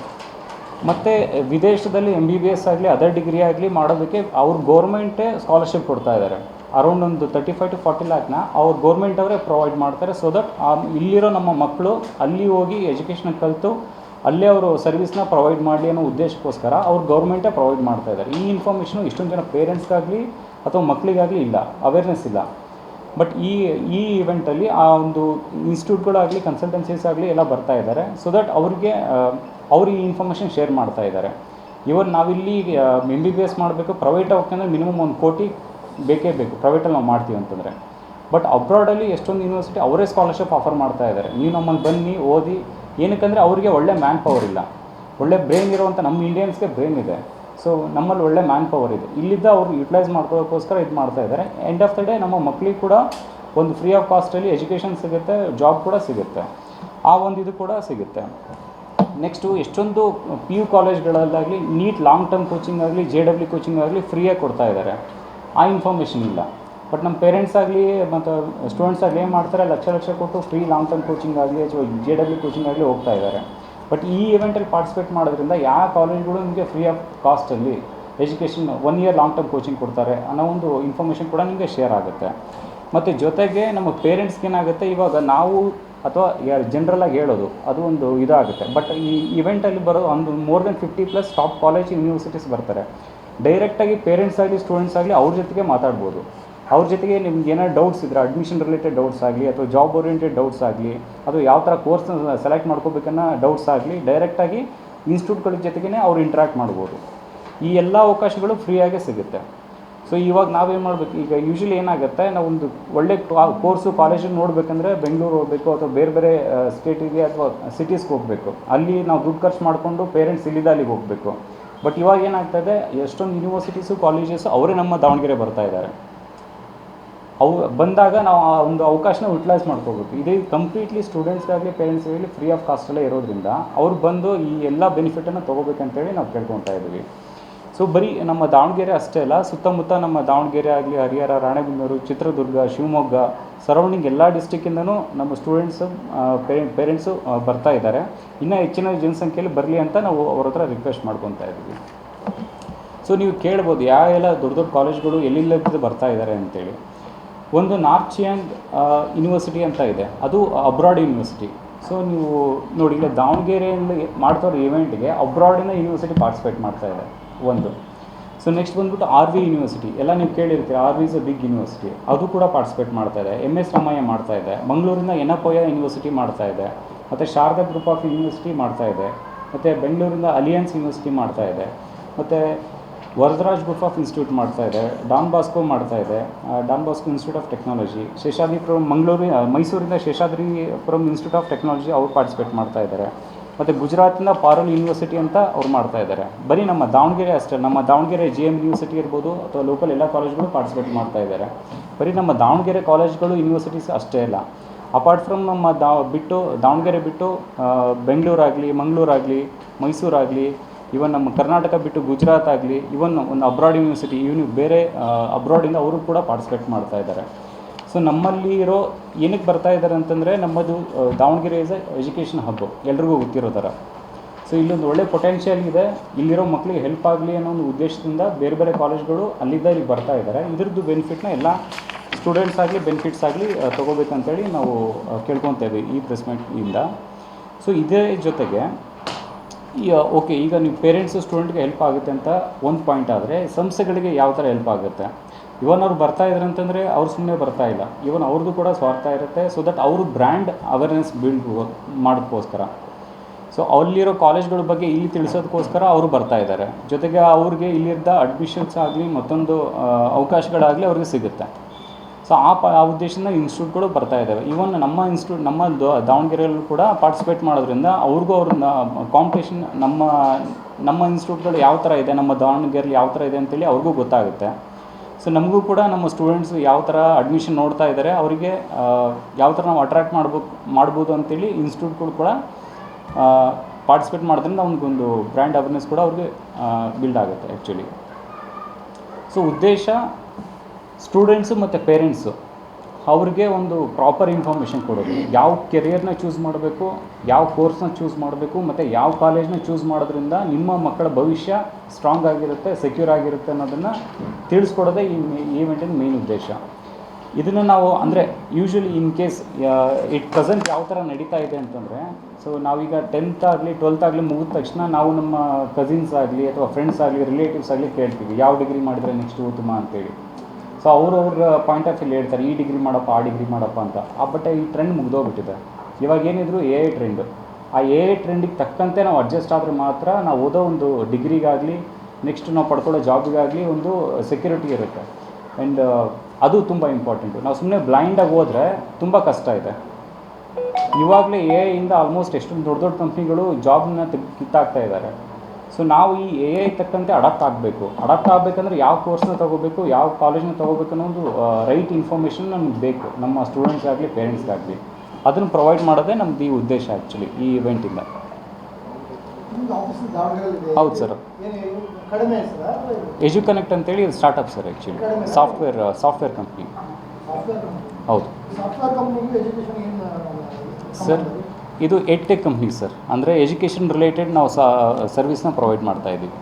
ಮತ್ತು ವಿದೇಶದಲ್ಲಿ MBBS ಆಗಲಿ ಅದರ್ ಡಿಗ್ರಿ ಆಗಲಿ ಮಾಡೋದಕ್ಕೆ ಅವ್ರು ಗೋರ್ಮೆಂಟೇ ಸ್ಕಾಲರ್ಶಿಪ್ ಕೊಡ್ತಾ ಇದ್ದಾರೆ. ಅರೌಂಡ್ ಒಂದು 35 to 40 ಲ್ಯಾಕ್ನ ಅವ್ರು ಗೋರ್ಮೆಂಟ್ ಅವರೇ ಪ್ರೊವೈಡ್ ಮಾಡ್ತಾರೆ. ಸೊ ದಟ್ ಇಲ್ಲಿರೋ ನಮ್ಮ ಮಕ್ಕಳು ಅಲ್ಲಿ ಹೋಗಿ ಎಜುಕೇಷನ್ ಕಲಿತು ಅಲ್ಲೇ ಅವರು ಸರ್ವಿಸ್ನ ಪ್ರೊವೈಡ್ ಮಾಡಲಿ ಅನ್ನೋ ಉದ್ದೇಶಕ್ಕೋಸ್ಕರ ಅವ್ರು ಗೌರ್ಮೆಂಟೇ ಪ್ರೊವೈಡ್ ಮಾಡ್ತಾ ಇದ್ದಾರೆ. ಈ ಇನ್ಫಾರ್ಮೇಷನು ಇಷ್ಟೊಂದು ಜನ ಪೇರೆಂಟ್ಸ್ಗಾಗಲಿ ಅಥವಾ ಮಕ್ಕಳಿಗಾಗಲಿ ಇಲ್ಲ, ಅವೇರ್ನೆಸ್ ಇಲ್ಲ. ಬಟ್ ಈ ಇವೆಂಟಲ್ಲಿ ಆ ಒಂದು ಇನ್ಸ್ಟಿಟ್ಯೂಟ್ಗಳಾಗಲಿ ಕನ್ಸಲ್ಟೆನ್ಸೀಸ್ ಆಗಲಿ ಎಲ್ಲ ಬರ್ತಾ ಇದ್ದಾರೆ. ಸೊ ದಟ್ ಅವ್ರು ಈ ಇನ್ಫಾರ್ಮೇಷನ್ ಶೇರ್ ಮಾಡ್ತಾ ಇದ್ದಾರೆ. ಇವನ್ ನಾವಿಲ್ಲಿ MBBS ಮಾಡಬೇಕು ಪ್ರೈವೇಟ್ ಹೋಗ್ತಂದ್ರೆ ಮಿನಿಮಮ್ 1 ಕೋಟಿ ಬೇಕೇ ಬೇಕು ಪ್ರೈವೇಟಲ್ಲಿ ನಾವು ಮಾಡ್ತೀವಿ ಅಂತಂದರೆ. ಬಟ್ ಅಬ್ರಾಡಲ್ಲಿ ಎಷ್ಟೊಂದು ಯೂನಿವರ್ಸಿಟಿ ಅವರೇ ಸ್ಕಾಲರ್ಶಿಪ್ ಆಫರ್ ಮಾಡ್ತಾ ಇದ್ದಾರೆ. ನೀವು ನಮ್ಮಲ್ಲಿ ಬನ್ನಿ ಓದಿ, ಏನಕ್ಕಂದರೆ ಅವರಿಗೆ ಒಳ್ಳೆ ಮ್ಯಾನ್ ಪವರ್ ಇಲ್ಲ, ಒಳ್ಳೆ ಬ್ರೈನ್ ಇರುವಂಥ ನಮ್ಮ ಇಂಡಿಯನ್ಸ್ಗೆ ಬ್ರೈನ್ ಇದೆ. ಸೊ ನಮ್ಮಲ್ಲಿ ಒಳ್ಳೆ ಮ್ಯಾನ್ ಪವರ್ ಇದೆ. ಇಲ್ಲಿದ್ದ ಅವರು ಯುಟಿಲೈಸ್ ಮಾಡ್ಕೊಳ್ಳೋಕ್ಕೋಸ್ಕರ ಇದು ಮಾಡ್ತಾ ಇದ್ದಾರೆ. ಎಂಡ್ ಆಫ್ ದ ಡೇ ನಮ್ಮ ಮಕ್ಕಳಿಗೆ ಕೂಡ ಒಂದು ಫ್ರೀ ಆಫ್ ಕಾಸ್ಟಲ್ಲಿ ಎಜುಕೇಷನ್ ಸಿಗುತ್ತೆ, ಜಾಬ್ ಕೂಡ ಸಿಗುತ್ತೆ, ಆ ಒಂದು ಇದು ಕೂಡ ಸಿಗುತ್ತೆ. ನೆಕ್ಸ್ಟು ಎಷ್ಟೊಂದು PU ಕಾಲೇಜ್ಗಳಲ್ಲಾಗಲಿ ನೀಟ್ ಲಾಂಗ್ ಟರ್ಮ್ ಕೋಚಿಂಗ್ ಆಗಲಿ JW ಕೋಚಿಂಗ್ ಆಗಲಿ ಫ್ರೀಯಾಗಿ ಕೊಡ್ತಾ ಇದ್ದಾರೆ. ಆ ಇನ್ಫಾರ್ಮೇಷನ್ ಇಲ್ಲ. ಬಟ್ ನಮ್ಮ ಪೇರೆಂಟ್ಸ್ ಆಗಲಿ ಮತ್ತು ಸ್ಟೂಡೆಂಟ್ಸ್ ಆಗಲಿ ಏನು ಮಾಡ್ತಾರೆ, ಲಕ್ಷ ಕೊಟ್ಟು ಫ್ರೀ ಲಾಂಗ್ ಟರ್ಮ್ ಕೋಚಿಂಗ್ ಆಗಲಿ ಅಥವಾ JW ಕೋಚಿಂಗ್ ಆಗಲಿ ಹೋಗ್ತಾ ಇದ್ದಾರೆ. ಬಟ್ ಈ ಇವೆಂಟಲ್ಲಿ ಪಾರ್ಟಿಸಿಪೇಟ್ ಮಾಡೋದ್ರಿಂದ ಯಾವ ಕಾಲೇಜ್ಗಳು ನಿಮಗೆ ಫ್ರೀ ಆಫ್ ಕಾಸ್ಟಲ್ಲಿ education 1 year long term coaching ಕೊಡ್ತಾರೆ ಅನ್ನೋ ಒಂದು ಇನ್ಫಾರ್ಮೇಷನ್ ಕೂಡ ನಿಮಗೆ ಶೇರ್ ಆಗುತ್ತೆ. ಮತ್ತು ಜೊತೆಗೆ ನಮ್ಮ ಪೇರೆಂಟ್ಸ್ಗೆ ಏನಾಗುತ್ತೆ, ಇವಾಗ ನಾವು ಅಥವಾ ಜನರಲಾಗಿ ಹೇಳೋದು ಅದು ಒಂದು ಇದಾಗುತ್ತೆ. ಬಟ್ ಈ ಇವೆಂಟಲ್ಲಿ ಬರೋ ಒಂದು more than 50+ top college universities ಬರ್ತಾರೆ. ಡೈರೆಕ್ಟಾಗಿ ಪೇರೆಂಟ್ಸ್ ಆಗಲಿ ಸ್ಟೂಡೆಂಟ್ಸ್ ಆಗಲಿ ಅವ್ರ ಜೊತೆಗೆ ಮಾತಾಡ್ಬೋದು. ಅವ್ರ ಜೊತೆಗೆ ನಿಮ್ಗೆ ಏನಾದ್ರು ಡೌಟ್ಸ್ ಇದ್ದರೆ, ಅಡ್ಮಿಷನ್ ರಿಲೇಟೆಡ್ ಡೌಟ್ಸ್ ಆಗಲಿ ಅಥವಾ ಜಾಬ್ ಓರಿಯೆಂಟೆಡ್ ಡೌಟ್ಸ್ ಆಗಲಿ ಅಥವಾ ಯಾವ ಥರ ಕೋರ್ಸ್ನ ಸೆಲೆಕ್ಟ್ ಮಾಡ್ಕೋಬೇಕನ್ನೋ ಡೌಟ್ಸ್ ಆಗಲಿ ಡೈರೆಕ್ಟಾಗಿ ಇನ್ಸ್ಟಿಟ್ಯೂಟ್ಗಳ ಜೊತೆಗೇ ಅವ್ರು ಇಂಟ್ರ್ಯಾಕ್ಟ್ ಮಾಡ್ಬೋದು. ಈ ಎಲ್ಲ ಅವಕಾಶಗಳು ಫ್ರೀಯಾಗೇ ಸಿಗುತ್ತೆ. ಸೊ ಇವಾಗ ನಾವೇನು ಮಾಡಬೇಕು, ಈಗ ಯೂಶ್ವಲಿ ಏನಾಗುತ್ತೆ, ನಾವು ಒಂದು ಒಳ್ಳೆ ಕೋರ್ಸು ಕಾಲೇಜಿಗೆ ನೋಡಬೇಕಂದ್ರೆ ಬೆಂಗಳೂರು ಹೋಗಬೇಕು ಅಥವಾ ಬೇರೆ ಸ್ಟೇಟಿಗೆ ಅಥವಾ ಸಿಟೀಸ್ಗೆ ಹೋಗಬೇಕು. ಅಲ್ಲಿ ನಾವು ದುಡ್ಡು ಖರ್ಚು ಮಾಡಿಕೊಂಡು ಪೇರೆಂಟ್ಸ್ ಇಲ್ಲಿಂದ ಅಲ್ಲಿಗೆ ಹೋಗಬೇಕು. ಬಟ್ ಇವಾಗ ಏನಾಗ್ತಾಯಿದೆ, ಎಷ್ಟೊಂದು ಯೂನಿವರ್ಸಿಟೀಸು ಕಾಲೇಜಸ್ಸು ಅವರೇ ನಮ್ಮ ದಾವಣಗೆರೆ ಬರ್ತಾ ಇದ್ದಾರೆ. ಅವು ಬಂದಾಗ ನಾವು ಆ ಒಂದು ಅವಕಾಶನ ಯುಟಿಲೈಸ್ ಮಾಡ್ಕೋಬೇಕು. ಇದು ಕಂಪ್ಲೀಟ್ಲಿ ಸ್ಟೂಡೆಂಟ್ಸ್ಗಾಗಲಿ ಪೇರೆಂಟ್ಸ್ಗಾಗಲಿ ಫ್ರೀ ಆಫ್ ಕಾಸ್ಟಲ್ಲೇ ಇರೋದ್ರಿಂದ ಅವ್ರು ಬಂದು ಈ ಎಲ್ಲ ಬೆನಿಫಿಟನ್ನು ತೊಗೋಬೇಕಂತೇಳಿ ನಾವು ಕೇಳ್ಕೊತಾ ಇದ್ದೀವಿ. ಸೊ ಬರೀ ನಮ್ಮ ದಾವಣಗೆರೆ ಅಷ್ಟೇ ಅಲ್ಲ, ಸುತ್ತಮುತ್ತ ನಮ್ಮ ದಾವಣಗೆರೆ ಆಗಲಿ, ಹರಿಹರ, ರಾಣೆಬೆನ್ನೂರು, ಚಿತ್ರದುರ್ಗ, ಶಿವಮೊಗ್ಗ ಸರೌಂಡಿಂಗ್ ಎಲ್ಲ ಡಿಸ್ಟಿಕ್ಕಿಂದನೂ ನಮ್ಮ ಸ್ಟೂಡೆಂಟ್ಸು ಪೇರೆಂಟ್ಸು ಬರ್ತಾ ಇದ್ದಾರೆ. ಇನ್ನೂ ಹೆಚ್ಚಿನ ಜನಸಂಖ್ಯೆಯಲ್ಲಿ ಬರಲಿ ಅಂತ ನಾವು ಅವ್ರ ಹತ್ರ ರಿಕ್ವೆಸ್ಟ್ ಮಾಡ್ಕೊತಾ ಇದ್ದೀವಿ. ಸೊ ನೀವು ಕೇಳ್ಬೋದು ಎಲ್ಲ ದೊಡ್ಡ ಕಾಲೇಜ್ಗಳು ಎಲ್ಲಿಲ್ಲದ ಬರ್ತಾ ಇದ್ದಾರೆ ಅಂತೇಳಿ. ಒಂದು ನಾರ್ತ್ ಚಿಯಾಂಗ್ ಯೂನಿವರ್ಸಿಟಿ ಅಂತ ಇದೆ, ಅದು ಅಬ್ರಾಡ್ ಯೂನಿವರ್ಸಿಟಿ. ಸೊ ನೀವು ನೋಡಿ, ಇಲ್ಲ ದಾವಣಗೆರೆಯಲ್ಲಿ ಮಾಡ್ತಾರೋ ಇವೆಂಟ್ಗೆ ಅಬ್ರಾಡಿನ ಯೂನಿವರ್ಸಿಟಿ ಪಾರ್ಟಿಸಿಪೇಟ್ ಮಾಡ್ತಾ ಇದೆ ಒಂದು. ಸೊ ನೆಕ್ಸ್ಟ್ ಬಂದ್ಬಿಟ್ಟು RV ಯೂನಿವರ್ಸಿಟಿ, ಎಲ್ಲ ನೀವು ಕೇಳಿರ್ತೀರಿ, RV is a big university, ಅದು ಕೂಡ ಪಾರ್ಟಿಸಿಪೇಟ್ ಮಾಡ್ತಾ ಇದೆ. MS ರಾಮಯ್ಯ ಮಾಡ್ತಾ ಇದೆ, ಮಂಗಳೂರಿನ ಯೆನಪೋಯ ಯೂನಿವರ್ಸಿಟಿ ಮಾಡ್ತಾ ಇದೆ, ಮತ್ತು ಶಾರದಾ ಗ್ರೂಪ್ ಆಫ್ ಯೂನಿವರ್ಸಿಟಿ ಮಾಡ್ತಾ ಇದೆ, ಮತ್ತು ಬೆಂಗಳೂರಿನ ಅಲಿಯನ್ಸ್ ಯೂನಿವರ್ಸಿಟಿ ಮಾಡ್ತಾ ಇದೆ, ಮತ್ತು ವರದರಾಜ್ ಗ್ರೂಪ್ ಆಫ್ ಇನ್ಸ್ಟಿಟ್ಯೂಟ್ ಮಾಡ್ತಾ ಇದೆ, ಡಾನ್ ಬಾಸ್ಕೋ ಮಾಡ್ತಾ ಇದೆ, Don Bosco institute of technology, Seshadripuram ಮೈಸೂರಿನ ಶೇಷಾದ್ರಿಪುರಂ ಇನ್ಸ್ಟಿಟ್ಯೂಟ್ ಆಫ್ ಟೆಕ್ನಾಲಜಿ ಅವ್ರು ಪಾರ್ಟಿಸಿಪೇಟ್ ಮಾಡ್ತಾ ಇದ್ದಾರೆ, ಮತ್ತು ಗುಜರಾತಿನ ಪಾರುಲ್ ಯೂನಿವರ್ಸಿಟಿ ಅಂತ ಅವ್ರು ಮಾಡ್ತಾ ಇದ್ದಾರೆ. ಬರೀ ನಮ್ಮ ದಾವಣಗೆರೆ ಅಷ್ಟೇ, ನಮ್ಮ ದಾವಣಗೆರೆ JM ಯೂನಿವರ್ಸಿಟಿ ಇರ್ಬೋದು ಅಥವಾ ಲೋಕಲ್ ಎಲ್ಲ ಕಾಲೇಜ್ಗಳು ಪಾರ್ಟಿಸಿಪೇಟ್ ಮಾಡ್ತಾ ಇದ್ದಾರೆ. ಬರೀ ನಮ್ಮ ದಾವಣಗೆರೆ ಕಾಲೇಜ್ಗಳು ಯೂನಿವರ್ಸಿಟೀಸ್ ಅಷ್ಟೇ ಅಲ್ಲ, ಅಪಾರ್ಟ್ ಫ್ರಮ್ ನಮ್ಮ ದಾವಣಗೆರೆ ಬಿಟ್ಟು ಬೆಂಗಳೂರಾಗಲಿ, ಮಂಗಳೂರಾಗಲಿ, ಮೈಸೂರಾಗಲಿ, ಇವನ್ ನಮ್ಮ ಕರ್ನಾಟಕ ಬಿಟ್ಟು ಗುಜರಾತ್ ಆಗಲಿ, ಇವನ್ ಒಂದು ಅಬ್ರಾಡ್ ಯೂನಿವರ್ಸಿಟಿ ಬೇರೆ ಅಬ್ರಾಡಿಂದ ಅವರು ಕೂಡ ಪಾರ್ಟಿಸಿಪೇಟ್ ಮಾಡ್ತಾ ಇದ್ದಾರೆ. ಸೊ ನಮ್ಮಲ್ಲಿ ಇರೋ ಏನಕ್ಕೆ ಬರ್ತಾ ಇದ್ದಾರೆ ಅಂತಂದರೆ, ನಮ್ಮದು ದಾವಣಗೆರೆ ಇಸ್ ಎಜುಕೇಷನ್ ಹಬ್ಬು, ಎಲ್ರಿಗೂ ಗೊತ್ತಿರೋ ಥರ. ಸೊ ಇಲ್ಲೊಂದು ಒಳ್ಳೆ ಪೊಟೆನ್ಷಿಯಲ್ ಇದೆ, ಇಲ್ಲಿರೋ ಮಕ್ಕಳಿಗೆ ಹೆಲ್ಪ್ ಆಗಲಿ ಅನ್ನೋ ಒಂದು ಉದ್ದೇಶದಿಂದ ಬೇರೆ ಕಾಲೇಜ್ಗಳು ಅಲ್ಲಿಂದ ಇಲ್ಲಿ ಬರ್ತಾ ಇದ್ದಾರೆ. ಇದ್ರದ್ದು ಬೆನಿಫಿಟ್ನ ಎಲ್ಲ ಸ್ಟೂಡೆಂಟ್ಸ್ ಆಗಲಿ ಬೆನಿಫಿಟ್ಸ್ ಆಗಲಿ ತೊಗೋಬೇಕಂತೇಳಿ ನಾವು ಕೇಳ್ಕೊತಾ ಇದ್ದೀವಿ ಈ ಪ್ರೆಸ್ ಮೀಟಿಂದ. ಸೊ ಇದೇ ಜೊತೆಗೆ ಓಕೆ, ಈಗ ನೀವು ಪೇರೆಂಟ್ಸು ಸ್ಟೂಡೆಂಟ್ಗೆ ಹೆಲ್ಪ್ ಆಗುತ್ತೆ ಅಂತ ಒಂದು ಪಾಯಿಂಟ್ ಆದರೆ, ಸಂಸ್ಥೆಗಳಿಗೆ ಯಾವ ಥರ ಹೆಲ್ಪ್ ಆಗುತ್ತೆ? ಇವನ್ ಅವ್ರು ಬರ್ತಾ ಇದ್ದಾರೆ ಅಂತಂದರೆ ಅವ್ರು ಸುಮ್ಮನೆ ಬರ್ತಾ ಇಲ್ಲ, ಇವನ್ ಅವ್ರದ್ದು ಕೂಡ ಸ್ವಾರ್ಥ ಇರುತ್ತೆ. ಸೊ ದಟ್ ಅವರು ಬ್ರ್ಯಾಂಡ್ ಅವೇರ್ನೆಸ್ ಬಿಲ್ಡ್ ಮಾಡೋದಕ್ಕೋಸ್ಕರ. ಸೊ ಅಲ್ಲಿರೋ ಕಾಲೇಜ್ಗಳ ಬಗ್ಗೆ ಇಲ್ಲಿ ತಿಳಿಸೋದಕ್ಕೋಸ್ಕರ ಅವರು ಬರ್ತಾ ಇದ್ದಾರೆ. ಜೊತೆಗೆ ಅವ್ರಿಗೆ ಇಲ್ಲಿದ್ದ ಅಡ್ಮಿಷನ್ಸ್ ಆಗಲಿ ಮತ್ತೊಂದು ಅವಕಾಶಗಳಾಗಲಿ ಅವ್ರಿಗೆ ಸಿಗುತ್ತೆ. ಸೊ ಆ ಉದ್ದೇಶದಿಂದ ಇನ್ಸ್ಟಿಟ್ಯೂಟ್ಗಳು ಬರ್ತಾ ಇದ್ದಾವೆ. ಈವನ್ ನಮ್ಮ ಇನ್ಸ್ಟಿಟ್ಯೂಟ್ ನಮ್ಮ ದಾವಣಗೆರೆಯಲ್ಲೂ ಕೂಡ ಪಾರ್ಟಿಸಿಪೇಟ್ ಮಾಡೋದ್ರಿಂದ ಅವ್ರಿಗೂ ಅವ್ರನ್ನ ಕಾಂಪಿಟೇಷನ್ ನಮ್ಮ ಇನ್ಸ್ಟಿಟ್ಯೂಟ್ಗಳು ಯಾವ ಥರ ಇದೆ, ನಮ್ಮ ದಾವಣಗೆರೆಯಲ್ಲಿ ಯಾವ ಥರ ಇದೆ ಅಂತೇಳಿ ಅವ್ರಿಗೂ ಗೊತ್ತಾಗುತ್ತೆ. ಸೊ ನಮಗೂ ಕೂಡ ನಮ್ಮ ಸ್ಟೂಡೆಂಟ್ಸ್ ಯಾವ ಥರ ಅಡ್ಮಿಷನ್ ನೋಡ್ತಾ ಇದ್ದಾರೆ, ಅವರಿಗೆ ಯಾವ ಥರ ನಾವು ಅಟ್ರ್ಯಾಕ್ಟ್ ಮಾಡ್ಬೋದು ಅಂತೇಳಿ ಇನ್ಸ್ಟಿಟ್ಯೂಟ್ಗಳು ಕೂಡ ಪಾರ್ಟಿಸಿಪೇಟ್ ಮಾಡೋದ್ರಿಂದ ಅವ್ನಿಗೊಂದು ಬ್ರ್ಯಾಂಡ್ ಅವೇರ್ನೆಸ್ ಕೂಡ ಅವ್ರಿಗೆ ಬಿಲ್ಡ್ ಆಗುತ್ತೆ ಆ್ಯಕ್ಚುಲಿ. ಸೊ ಉದ್ದೇಶ ಸ್ಟೂಡೆಂಟ್ಸು ಮತ್ತು ಪೇರೆಂಟ್ಸು ಅವ್ರಿಗೆ ಒಂದು ಪ್ರಾಪರ್ ಇನ್ಫಾರ್ಮೇಷನ್ ಕೊಡೋದು, ಯಾವ ಕೆರಿಯರ್ನ ಚೂಸ್ ಮಾಡಬೇಕು, ಯಾವ ಕೋರ್ಸ್ನ ಚೂಸ್ ಮಾಡಬೇಕು ಮತ್ತು ಯಾವ ಕಾಲೇಜ್ನ ಚೂಸ್ ಮಾಡೋದ್ರಿಂದ ನಿಮ್ಮ ಮಕ್ಕಳ ಭವಿಷ್ಯ ಸ್ಟ್ರಾಂಗ್ ಆಗಿರುತ್ತೆ, ಸೆಕ್ಯೂರ್ ಆಗಿರುತ್ತೆ ಅನ್ನೋದನ್ನು ತಿಳಿಸ್ಕೊಡೋದೇ ಈ ಈವೆಂಟಿನ ಮೇನ್ ಉದ್ದೇಶ. ಇದನ್ನು ನಾವು ಅಂದರೆ ಯೂಶ್ವಲಿ ಇನ್ ಕೇಸ್ ಪ್ರೆಸೆಂಟ್ ಯಾವ ಥರ ನಡೀತಾ ಇದೆ ಅಂತಂದರೆ, ಸೊ ನಾವೀಗ 10th ಆಗಲಿ 12th ಆಗಲಿ ಮುಗಿದ ತಕ್ಷಣ ನಾವು ನಮ್ಮ ಕಸಿನ್ಸ್ ಆಗಲಿ ಅಥವಾ ಫ್ರೆಂಡ್ಸ್ ಆಗಲಿ ರಿಲೇಟಿವ್ಸ್ ಆಗಲಿ ಕೇಳ್ತೀವಿ ಯಾವ ಡಿಗ್ರಿ ಮಾಡಿದರೆ ನೆಕ್ಸ್ಟ್ ಉತ್ತಮ ಅಂತೇಳಿ. ಸೊ ಅವ್ರ ಪಾಯಿಂಟ್ ಆಫ್ ವ್ಯೂ ಹೇಳ್ತಾರೆ ಈ ಡಿಗ್ರಿ ಮಾಡಪ್ಪ ಆ ಡಿಗ್ರಿ ಮಾಡಪ್ಪ ಅಂತ. ಬಟ್ ಈ ಟ್ರೆಂಡ್ ಮುಗಿದೋಗ್ಬಿಟ್ಟಿದೆ. ಇವಾಗ ಏನಿದ್ರು AI ಟ್ರೆಂಡು. ಆ AI ಟ್ರೆಂಡಿಗೆ ತಕ್ಕಂತೆ ನಾವು ಅಡ್ಜಸ್ಟ್ ಆದರೆ ಮಾತ್ರ ನಾವು ಓದೋ ಒಂದು ಡಿಗ್ರಿಗಾಗಲಿ ನೆಕ್ಸ್ಟ್ ನಾವು ಪಡ್ಕೊಳ್ಳೋ ಜಾಬಿಗಾಗಲಿ ಒಂದು ಸೆಕ್ಯೂರಿಟಿ ಇರುತ್ತೆ. ಆ್ಯಂಡ್ ಅದು ತುಂಬ ಇಂಪಾರ್ಟೆಂಟು. ನಾವು ಸುಮ್ಮನೆ ಬ್ಲೈಂಡಾಗಿ ಹೋದರೆ ತುಂಬ ಕಷ್ಟ ಇದೆ. ಇವಾಗಲೇ AI ಆಲ್ಮೋಸ್ಟ್ ಎಷ್ಟೊಂದು ದೊಡ್ಡ ದೊಡ್ಡ ಕಂಪ್ನಿಗಳು ಜಾಬ್ನ ಕಿತ್ತಾಕ್ತಾ ಇದ್ದಾರೆ. ಸೊ ನಾವು ಈ AI ತಕ್ಕಂತೆ ಅಡಾಪ್ಟ್ ಆಗಬೇಕಂದ್ರೆ ಯಾವ ಕೋರ್ಸ್ನ ತೊಗೋಬೇಕು, ಯಾವ ಕಾಲೇಜ್ನ ತೊಗೋಬೇಕು ಅನ್ನೋ ಒಂದು ರೈಟ್ ಇನ್ಫಾರ್ಮೇಷನ್ ನಮ್ಗೆ ಬೇಕು, ನಮ್ಮ ಸ್ಟೂಡೆಂಟ್ಸ್ಗಾಗಲಿ ಪೇರೆಂಟ್ಸ್ಗಾಗಲಿ. ಅದನ್ನು ಪ್ರೊವೈಡ್ ಮಾಡೋದೇ ನಮ್ಮದು ಈ ಉದ್ದೇಶ ಆ್ಯಕ್ಚುಲಿ ಈ ಇವೆಂಟಿಂದ. ಹೌದು ಸರ್. ಎಜುಕನೆಕ್ಟ್ ಅಂತೇಳಿ startup sir actually, software company. ಹೌದು ಸರ್, ಇದು ಎಡ್ಟೆಕ್ ಕಂಪ್ನಿ ಸರ್. ಅಂದರೆ ಎಜುಕೇಷನ್ ರಿಲೇಟೆಡ್ ನಾವು ಸರ್ವಿಸ್ನ ಪ್ರೊವೈಡ್ ಮಾಡ್ತಾ ಇದ್ದೀವಿ.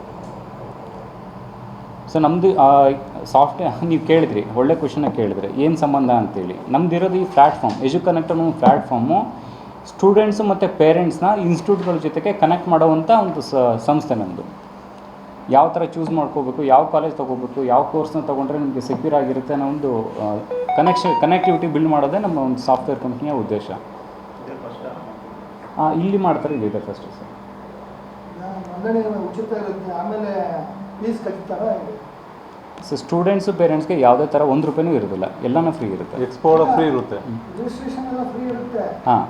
ಸೊ ನಮ್ಮದು ಸಾಫ್ಟ್ವೇರ್ ನೀವು ಕೇಳಿದ್ರಿ, ಒಳ್ಳೆ ಕ್ವಶನ್ನ ಕೇಳಿದ್ರಿ ಏನು ಸಂಬಂಧ ಅಂತೇಳಿ. ನಮ್ಮದಿರೋದು ಈ ಪ್ಲ್ಯಾಟ್ಫಾರ್ಮ್ ಎಜುಕನೆಕ್ಟ್ ಅನ್ನೋ ಪ್ಲ್ಯಾಟ್ಫಾರ್ಮು ಸ್ಟೂಡೆಂಟ್ಸು ಮತ್ತು ಪೇರೆಂಟ್ಸ್ನ ಇನ್ಸ್ಟಿಟ್ಯೂಟ್ಗಳ ಜೊತೆಗೆ ಕನೆಕ್ಟ್ ಮಾಡೋವಂಥ ಒಂದು ಸಂಸ್ಥೆ ನಮ್ಮದು. ಯಾವ ಥರ ಚೂಸ್ ಮಾಡ್ಕೋಬೇಕು, ಯಾವ ಕಾಲೇಜ್ ತೊಗೋಬೇಕು, ಯಾವ ಕೋರ್ಸ್ನ ತೊಗೊಂಡ್ರೆ ನಿಮಗೆ ಸೆಕ್ಯೂರ್ ಆಗಿರುತ್ತೆ ಅನ್ನೋ ಒಂದು ಕನೆಕ್ಟಿವಿಟಿ ಬಿಲ್ಡ್ ಮಾಡೋದೇ ನಮ್ಮ ಒಂದು ಸಾಫ್ಟ್ವೇರ್ ಕಂಪ್ನಿಯ ಉದ್ದೇಶ. ಇಲ್ಲಿ ಮಾಡ್ತಾರೆ, ಇದೆ ಫಸ್ಟ್ ಸರ್. ಸೊ ಸ್ಟೂಡೆಂಟ್ಸು ಪೇರೆಂಟ್ಸ್ಗೆ ಯಾವುದೇ ಥರ ₹1 ಇರೋದಿಲ್ಲ, ಎಲ್ಲನೂ ಫ್ರೀ ಇರುತ್ತೆ. ಎಕ್ಸ್ಪೋ ಫ್ರೀ ಇರುತ್ತೆ. ಹಾಂ,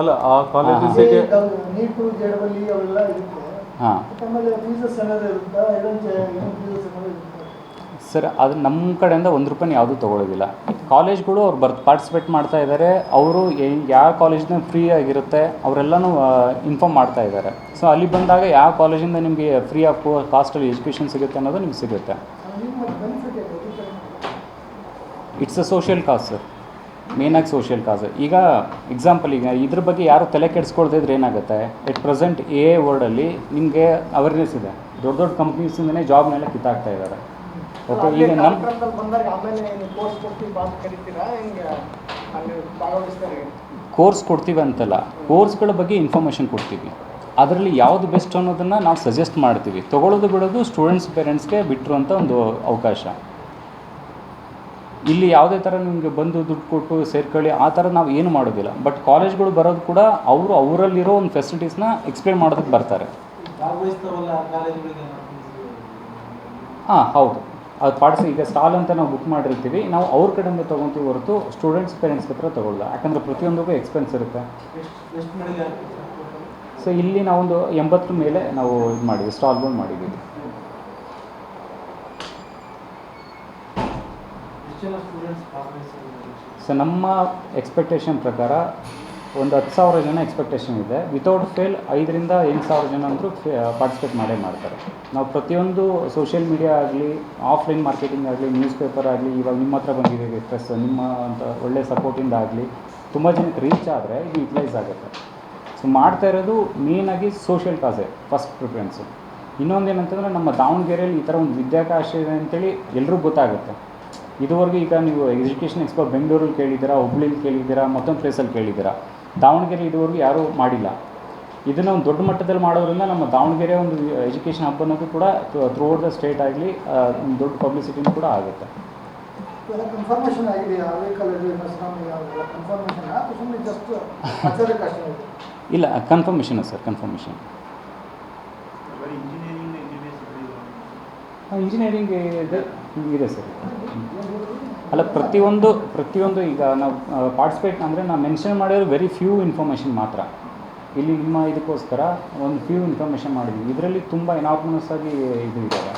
ಅಲ್ಲ ಆ ಕಾಲೇಜಸ್ಸಿಗೆ ಹಾಂ ಸರ್, ಅದು ನಮ್ಮ ಕಡೆಯಿಂದ ₹1 ಯಾವುದೂ ತೊಗೊಳ್ಳೋದಿಲ್ಲ. ಕಾಲೇಜ್ಗಳು ಅವ್ರು ಪಾರ್ಟಿಸಿಪೇಟ್ ಮಾಡ್ತಾ ಇದ್ದಾರೆ. ಅವರು ಯಾವ ಕಾಲೇಜ್ನ ಫ್ರೀ ಆಗಿರುತ್ತೆ ಅವರೆಲ್ಲನೂ ಇನ್ಫಾರ್ಮ್ ಮಾಡ್ತಾ ಇದ್ದಾರೆ. ಸೊ ಅಲ್ಲಿ ಬಂದಾಗ ಯಾವ ಕಾಲೇಜಿಂದ ನಿಮಗೆ ಫ್ರೀ ಆಫ್ ಕಾಸ್ಟಲ್ಲಿ ಎಜುಕೇಷನ್ ಸಿಗುತ್ತೆ ಅನ್ನೋದು ನಿಮ್ಗೆ ಸಿಗುತ್ತೆ. It's a social cause sir, ಮೇನಾಗಿ ಸೋಷಿಯಲ್ ಕಾಸ್. ಈಗ ಎಕ್ಸಾಂಪಲ್, ಈಗ ಇದ್ರ ಬಗ್ಗೆ ಯಾರು ತಲೆ ಕೆಡಿಸ್ಕೊಳ್ದಿದ್ರೆ ಏನಾಗುತ್ತೆ, ಎಟ್ ಪ್ರೆಸೆಂಟ್ AI ವರ್ಲ್ಡಲ್ಲಿ ನಿಮಗೆ ಅವೇರ್ನೆಸ್ ಇದೆ. ದೊಡ್ಡ ದೊಡ್ಡ ಕಂಪ್ನೀಸಿಂದನೇ ಜಾಬ್ನೆಲ್ಲ ಕಿತ್ತಾಕ್ತಾ ಇದ್ದಾರೆ. ಓಕೆ, ಈಗ ನಮ್ಮ ಕೋರ್ಸ್ ಕೊಡ್ತೀವಿ ಅಂತಲ್ಲ, ಕೋರ್ಸ್ಗಳ ಬಗ್ಗೆ ಇನ್ಫಾರ್ಮೇಷನ್ ಕೊಡ್ತೀವಿ. ಅದರಲ್ಲಿ ಯಾವುದು ಬೆಸ್ಟ್ ಅನ್ನೋದನ್ನು ನಾವು ಸಜೆಸ್ಟ್ ಮಾಡ್ತೀವಿ. ತೊಗೊಳ್ಳೋದು ಬಿಡೋದು ಸ್ಟೂಡೆಂಟ್ಸ್ ಪೇರೆಂಟ್ಸ್ಗೆ ಬಿಟ್ಟಿರುವಂಥ ಒಂದು ಅವಕಾಶ. ಇಲ್ಲಿ ಯಾವುದೇ ಥರ ನಿಮಗೆ ಬಂದು ದುಡ್ಡು ಕೊಟ್ಟು ಸೇರ್ಕೊಳ್ಳಿ ಆ ಥರ ನಾವು ಏನು ಮಾಡೋದಿಲ್ಲ. ಬಟ್ ಕಾಲೇಜ್ಗಳು ಬರೋದು ಕೂಡ ಅವರಲ್ಲಿರೋ ಒಂದು ಫೆಸಿಲಿಟೀಸ್ನ ಎಕ್ಸ್ಪ್ಲೇನ್ ಮಾಡೋದಕ್ಕೆ ಬರ್ತಾರೆ. ಹಾಂ ಹೌದು, ಅದು ಈಗ ಸ್ಟಾಲ್ ಅಂತ ನಾವು ಬುಕ್ ಮಾಡಿರ್ತೀವಿ, ನಾವು ಅವ್ರ ಕಡೆಯಿಂದ ತೊಗೊತೀವಿ ಹೊರತು ಸ್ಟೂಡೆಂಟ್ಸ್ ಪೇರೆಂಟ್ಸ್ ಹತ್ರ ತೊಗೊಳ್ಳಲ್ಲ. ಯಾಕಂದರೆ ಪ್ರತಿಯೊಂದಕ್ಕೂ ಎಕ್ಸ್ಪೆನ್ಸ್ ಇರುತ್ತೆ. ಸೊ ಇಲ್ಲಿ ನಾವೊಂದು 80 ಮೇಲೆ ನಾವು ಇದು ಮಾಡಿದ್ವಿ, ಸ್ಟಾಲ್ಗಳು ಮಾಡಿದ್ದೀವಿ. ಸೊ ನಮ್ಮ ಎಕ್ಸ್ಪೆಕ್ಟೇಷನ್ ಪ್ರಕಾರ ಒಂದು 10,000 ಜನ ಎಕ್ಸ್ಪೆಕ್ಟೇಷನ್ ಇದೆ. ವಿತೌಟ್ ಫೇಲ್ 5,000 ರಿಂದ 8,000 ಜನ ಅಂದರೂ ಪಾರ್ಟಿಸಿಪೇಟ್ ಮಾಡ್ತಾರೆ. ನಾವು ಪ್ರತಿಯೊಂದು ಸೋಷಿಯಲ್ ಮೀಡಿಯಾ ಆಗಲಿ, ಆಫ್ಲೈನ್ ಮಾರ್ಕೆಟಿಂಗ್ ಆಗಲಿ, ನ್ಯೂಸ್ ಪೇಪರ್ ಆಗಲಿ, ಇವಾಗ ನಿಮ್ಮ ಹತ್ರ ಬಂದಿದ್ದೀವಿ ಪ್ರೆಸ್, ನಿಮ್ಮ ಅಂತ ಒಳ್ಳೆ ಸಪೋರ್ಟಿಂದ ಆಗಲಿ ತುಂಬ ಜನಕ್ಕೆ ರೀಚ್ ಆದರೆ ಇದು ಯುಟಿಲೈಸ್ ಆಗುತ್ತೆ. ಸೊ ಮಾಡ್ತಾ ಇರೋದು ಮೇಯ್ನಾಗಿ ಸೋಷಿಯಲ್ ಕಾಸೇ ಫಸ್ಟ್ ಪ್ರಿಫರೆನ್ಸು. ಇನ್ನೊಂದೇನಂತಂದರೆ ನಮ್ಮ ದಾವಣಗೆರೆಯಲ್ಲಿ ಈ ಥರ ಒಂದು ವಿದ್ಯಾಕಾಶ ಇದೆ ಅಂತೇಳಿ ಎಲ್ರಿಗೂ ಗೊತ್ತಾಗುತ್ತೆ. ಇದುವರೆಗೂ ಈಗ ನೀವು ಎಜುಕೇಷನ್ ಎಕ್ಸ್ಪೋ ಬೆಂಗಳೂರಲ್ಲಿ ಕೇಳಿದ್ದೀರಾ, ಹುಬ್ಳಿಲಿ ಕೇಳಿದ್ದೀರಾ, ಮತ್ತೊಂದು ಪ್ಲೇಸಲ್ಲಿ ಕೇಳಿದ್ದೀರಾ. ದಾವಣಗೆರೆ ಇದುವರೆಗೂ ಯಾರೂ ಮಾಡಿಲ್ಲ. ಇದನ್ನು ಒಂದು ದೊಡ್ಡ ಮಟ್ಟದಲ್ಲಿ ಮಾಡೋದ್ರಿಂದ ನಮ್ಮ ದಾವಣಗೆರೆ ಒಂದು ಎಜುಕೇಷನ್ ಹಬ್ ಅನ್ನೋದು ಕೂಡ ಥ್ರೂ ಔಟ್ ದ ಸ್ಟೇಟ್ ಆಗಲಿ ಒಂದು ದೊಡ್ಡ ಪಬ್ಲಿಸಿಟಿನೂ ಕೂಡ ಆಗುತ್ತೆ. ಕನ್ಫರ್ಮೇಷನ್ ಆಗಿದೆ ವೆಹಿಕಲ್ ಕನ್ಫರ್ಮೇಷನ್ ಸುಮ್ಮನೆ ಜಸ್ಟ್ ಆಚಾರಕ್ಕೆ ಅಷ್ಟೇ ಇದೆ. ಇಲ್ಲ ಕನ್ಫರ್ಮೇಷನ್ ಸರ್, ಕನ್ಫರ್ಮೇಷನ್. ಇಂಜಿನಿಯರಿಂಗ್ ಇದೆ ಸರ್. ಅಲ್ಲ ಪ್ರತಿಯೊಂದು ಈಗ ನಾವು ಪಾರ್ಟಿಸಿಪೇಟ್ ಅಂದರೆ ನಾವು ಮೆನ್ಷನ್ ಮಾಡಿರೋ ವೆರಿ ಫ್ಯೂ ಇನ್ಫಾರ್ಮೇಷನ್ ಮಾತ್ರ. ಇಲ್ಲಿ ನಿಮ್ಮ ಇದಕ್ಕೋಸ್ಕರ ಒಂದು ಫ್ಯೂ ಇನ್ಫಾರ್ಮೇಷನ್ ಮಾಡಿದ್ವಿ. ಇದರಲ್ಲಿ ತುಂಬ ಎನಾರ್ಮಸ್ ಆಗಿ ಇದು ಇದ್ದಾವೆ.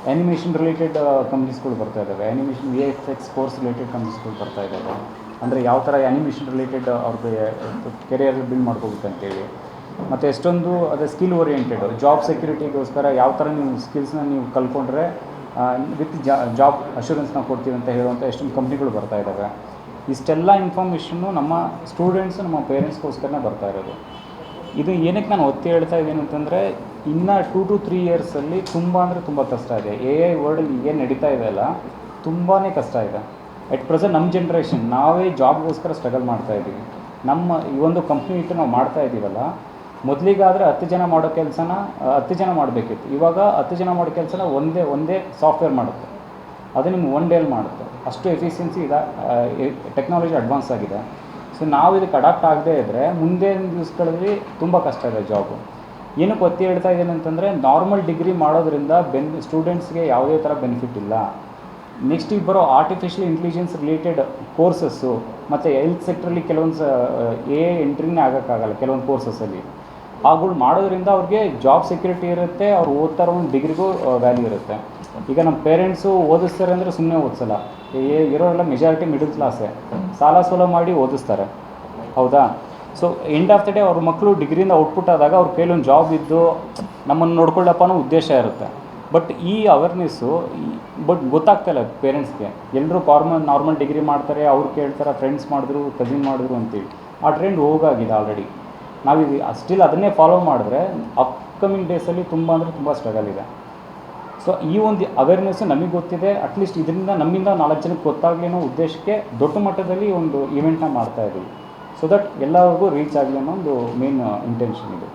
ಆ್ಯನಿಮೇಷನ್ ರಿಲೇಟೆಡ್ ಕಂಪ್ನೀಸ್ಗಳು ಬರ್ತಾ ಇದ್ದಾವೆ, ಆ್ಯನಿಮೇಷನ್ VFX ಕೋರ್ಸ್ ರಿಲೇಟೆಡ್ ಕಂಪ್ನೀಸ್ಗಳು ಬರ್ತಾ ಇದ್ದಾವೆ. ಅಂದರೆ ಯಾವ ಥರ ಆ್ಯನಿಮೇಷನ್ ರಿಲೇಟೆಡ್ ಅವ್ರಿಗೆ ಕೆರಿಯರ್ ಬಿಲ್ಡ್ ಮಾಡ್ಕೋಬೇಕಂತೇಳಿ. ಮತ್ತು ಎಷ್ಟೊಂದು ಅದೇ ಸ್ಕಿಲ್ ಓರಿಯೆಂಟೆಡ್ ಜಾಬ್ ಸೆಕ್ಯೂರಿಟಿಗೋಸ್ಕರ ಯಾವ ಥರ ನೀವು ಸ್ಕಿಲ್ಸ್ನ ನೀವು ಕಲ್ತ್ಕೊಂಡ್ರೆ ವಿತ್ ಜಾಬ್ ಅಶ್ಯೂರೆನ್ಸ್ನ ಕೊಡ್ತೀವಿ ಅಂತ ಹೇಳುವಂಥ ಎಷ್ಟೊಂದು ಕಂಪ್ನಿಗಳು ಬರ್ತಾ ಇದ್ದಾವೆ. ಇಷ್ಟೆಲ್ಲ ಇನ್ಫಾರ್ಮೇಷನ್ನು ನಮ್ಮ ಸ್ಟೂಡೆಂಟ್ಸು, ನಮ್ಮ ಪೇರೆಂಟ್ಸ್ಗೋಸ್ಕರನೇ ಬರ್ತಾ ಇರೋದು. ಇದು ಏನಕ್ಕೆ ನಾನು ಒತ್ತಿ ಹೇಳ್ತಾ ಇದ್ದೀನಿ ಅಂತಂದರೆ, ಇನ್ನು 2 to 3 ಇಯರ್ಸಲ್ಲಿ ತುಂಬ ಅಂದರೆ ತುಂಬ ಕಷ್ಟ ಇದೆ. AI ವರ್ಲ್ಡಲ್ಲಿ ಏನು ನಡೀತಾ ಇದೆ ಅಲ್ಲ, ತುಂಬಾ ಕಷ್ಟ ಇದೆ. ಎಟ್ ಪ್ರೆಸೆಂಟ್ ನಮ್ಮ ಜನ್ರೇಷನ್ ನಾವೇ ಜಾಬ್ಗೋಸ್ಕರ ಸ್ಟ್ರಗಲ್ ಮಾಡ್ತಾ ಇದ್ದೀವಿ. ನಮ್ಮ ಈ ಒಂದು ಕಂಪ್ನಿ ಇಟ್ಟು ನಾವು ಮಾಡ್ತಾ ಇದ್ದೀವಲ್ಲ, ಮೊದಲಿಗಾದರೆ 10 ಜನ ಮಾಡೋ ಕೆಲಸನ 10 ಜನ ಮಾಡಬೇಕಿತ್ತು. ಇವಾಗ 10 ಜನ ಮಾಡೋ ಕೆಲಸನ ಒಂದೇ ಸಾಫ್ಟ್ವೇರ್ ಮಾಡುತ್ತೆ. ಅದು ನಿಮ್ಗೆ 1 ಡೇಲಿ ಮಾಡುತ್ತೆ. ಅಷ್ಟು ಎಫಿಷಿಯನ್ಸಿ ಇದೆ, ಟೆಕ್ನಾಲಜಿ ಅಡ್ವಾನ್ಸ್ ಆಗಿದೆ. ಸೊ ನಾವು ಇದಕ್ಕೆ ಅಡಾಪ್ಟ್ ಆಗದೇ ಇದ್ದರೆ ಮುಂದಿನ ದಿವಸಗಳಲ್ಲಿ ತುಂಬ ಕಷ್ಟ ಇದೆ ಜಾಬು. ಏನಕ್ಕೆ ಒತ್ತಿ ಹೇಳ್ತಾ ಇದ್ದೀನಿ ಅಂತಂದರೆ, ನಾರ್ಮಲ್ ಡಿಗ್ರಿ ಮಾಡೋದ್ರಿಂದ ಸ್ಟೂಡೆಂಟ್ಸ್ಗೆ ಯಾವುದೇ ಥರ ಬೆನಿಫಿಟ್ ಇಲ್ಲ. ನೆಕ್ಸ್ಟ್ ಈಗ ಬರೋ ಆರ್ಟಿಫಿಷಿಯಲ್ ಇಂಟೆಲಿಜೆನ್ಸ್ ರಿಲೇಟೆಡ್ ಕೋರ್ಸಸ್ಸು ಮತ್ತು ಹೆಲ್ತ್ ಸೆಕ್ಟ್ರಲ್ಲಿ ಕೆಲವೊಂದು AI ಎಂಟ್ರಿನೇ ಆಗೋಕ್ಕಾಗಲ್ಲ ಕೆಲವೊಂದು ಕೋರ್ಸಸ್ಸಲ್ಲಿ. ಅವುಗಳು ಮಾಡೋದ್ರಿಂದ ಅವ್ರಿಗೆ ಜಾಬ್ ಸೆಕ್ಯೂರಿಟಿ ಇರುತ್ತೆ, ಅವ್ರು ಓದ್ತಾರೋ ಒಂದು ಡಿಗ್ರಿಗೂ ವ್ಯಾಲ್ಯೂ ಇರುತ್ತೆ. ಈಗ ನಮ್ಮ ಪೇರೆಂಟ್ಸು ಓದಿಸ್ತಾರೆ ಅಂದರೆ ಸುಮ್ಮನೆ ಓದಿಸಲ್ಲ. ಇರೋರೆಲ್ಲ ಮೆಜಾರಿಟಿ ಮಿಡಲ್ ಕ್ಲಾಸೇ, ಸಾಲ ಸೋಲ ಮಾಡಿ ಓದಿಸ್ತಾರೆ, ಹೌದಾ? So end of the day ಅವ್ರ ಮಕ್ಕಳು ಡಿಗ್ರಿಯಿಂದ ಔಟ್ಪುಟ್ ಆದಾಗ ಅವ್ರ ಕೈಲಿ ಒಂದು ಜಾಬ್ ಇದ್ದು ನಮ್ಮನ್ನು ನೋಡ್ಕೊಳ್ಳಪ್ಪ ಅನ್ನೋ ಉದ್ದೇಶ ಇರುತ್ತೆ. ಬಟ್ ಈ ಅವೇರ್ನೆಸ್ಸು ಗೊತ್ತಾಗ್ತಾಯಿಲ್ಲ ಪೇರೆಂಟ್ಸ್ಗೆ. ಎಲ್ಲರೂ ನಾರ್ಮಲ್ ಡಿಗ್ರಿ ಮಾಡ್ತಾರೆ, ಅವ್ರು ಕೇಳ್ತಾರೆ ಫ್ರೆಂಡ್ಸ್ ಮಾಡಿದ್ರು, ಕಸಿನ್ ಮಾಡಿದ್ರು ಅಂತೇಳಿ. ಆ ಟ್ರೆಂಡ್ ಹೋಗಾಗಿದೆ ಆಲ್ರೆಡಿ. ನಾವೀಗ ಸ್ಟಿಲ್ ಅದನ್ನೇ ಫಾಲೋ ಮಾಡಿದ್ರೆ ಅಪ್ಕಮಿಂಗ್ ಡೇಸಲ್ಲಿ ತುಂಬ ಅಂದರೆ ತುಂಬ ಸ್ಟ್ರಗಲ್ ಇದೆ. ಸೊ ಈ ಒಂದು ಅವೇರ್ನೆಸ್ಸು ನಮಗೆ ಗೊತ್ತಿದೆ. ಅಟ್ಲೀಸ್ಟ್ ಇದರಿಂದ ನಮ್ಮಿಂದ 4 ಜನಕ್ಕೆ ಗೊತ್ತಾಗಲಿ ಅನ್ನೋ ಉದ್ದೇಶಕ್ಕೆ ದೊಡ್ಡ ಮಟ್ಟದಲ್ಲಿ ಒಂದು ಇವೆಂಟ್ನ ಮಾಡ್ತಾಯಿದ್ದೀವಿ. ಸೊ ದಟ್ ಎಲ್ಲರಿಗೂ ರೀಚ್ ಆಗಲಿ ಅನ್ನೋ ಒಂದು ಮೇನ್ ಇಂಟೆನ್ಷನ್ ಇದೆ.